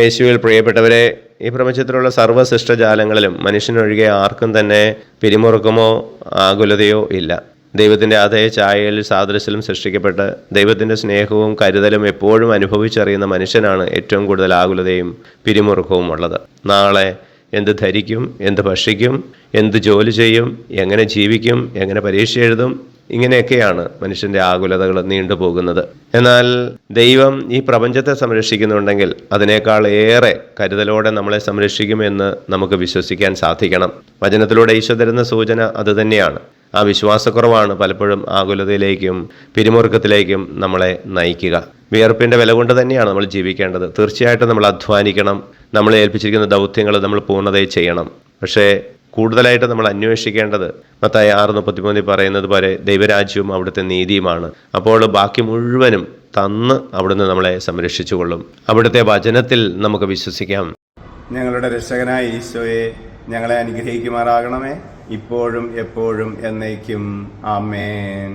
യേശുവിൽ പ്രിയപ്പെട്ടവരെ, ഈ പ്രപഞ്ചത്തിലുള്ള സർവ്വസൃഷ്ടജാലങ്ങളിലും മനുഷ്യനൊഴികെ ആർക്കും തന്നെ പിരിമുറുക്കമോ ആകുലതയോ ഇല്ല. ദൈവത്തിൻ്റെ അതേ ഛായയിൽ സാദൃശ്യത്തിലും സൃഷ്ടിക്കപ്പെട്ട് ദൈവത്തിൻ്റെ സ്നേഹവും കരുതലും എപ്പോഴും അനുഭവിച്ചറിയുന്ന മനുഷ്യനാണ് ഏറ്റവും കൂടുതൽ ആകുലതയും പിരിമുറുക്കവും ഉള്ളത്. നാളെ എന്ത് ധരിക്കും, എന്ത് ഭക്ഷിക്കും, എന്ത് ജോലി ചെയ്യും, എങ്ങനെ ജീവിക്കും, എങ്ങനെ പരീക്ഷ എഴുതും, ഇങ്ങനെയൊക്കെയാണ് മനുഷ്യൻ്റെ ആകുലതകൾ നീണ്ടുപോകുന്നത്. എന്നാൽ ദൈവം ഈ പ്രപഞ്ചത്തെ സംരക്ഷിക്കുന്നുണ്ടെങ്കിൽ അതിനേക്കാൾ ഏറെ കരുതലോടെ നമ്മളെ സംരക്ഷിക്കുമെന്ന് നമുക്ക് വിശ്വസിക്കാൻ സാധിക്കണം. വചനത്തിലൂടെ ഈശോ തരുന്ന സൂചന അതുതന്നെയാണ്. ആ വിശ്വാസക്കുറവാണ് പലപ്പോഴും ആകുലതയിലേക്കും പിരിമുറുക്കത്തിലേക്കും നമ്മളെ നയിക്കുക. വിയർപ്പിൻ്റെ വില കൊണ്ട് തന്നെയാണ് നമ്മൾ ജീവിക്കേണ്ടത്. തീർച്ചയായിട്ടും നമ്മൾ അധ്വാനിക്കണം. നമ്മളെ ഏൽപ്പിച്ചിരിക്കുന്ന ദൗത്യങ്ങൾ നമ്മൾ പൂർണ്ണതയിൽ ചെയ്യണം. പക്ഷേ കൂടുതലായിട്ട് നമ്മൾ അന്വേഷിക്കേണ്ടത് മത്തായി 6:33 പറയുന്നത് പോലെ ദൈവരാജ്യവും അവിടുത്തെ നീതിയുമാണ്. അപ്പോൾ ബാക്കി മുഴുവനും തന്ന് അവിടുന്ന് നമ്മളെ സംരക്ഷിച്ചുകൊള്ളും. അവിടുത്തെ വചനത്തിൽ നമുക്ക് വിശ്വസിക്കാം. ഞങ്ങളുടെ രക്ഷകനായ ഈശോയെ, ഞങ്ങളെ അനുഗ്രഹിക്കുമാറാകണമേ, ഇപ്പോഴും എപ്പോഴും എന്നേക്കും. ആമേൻ.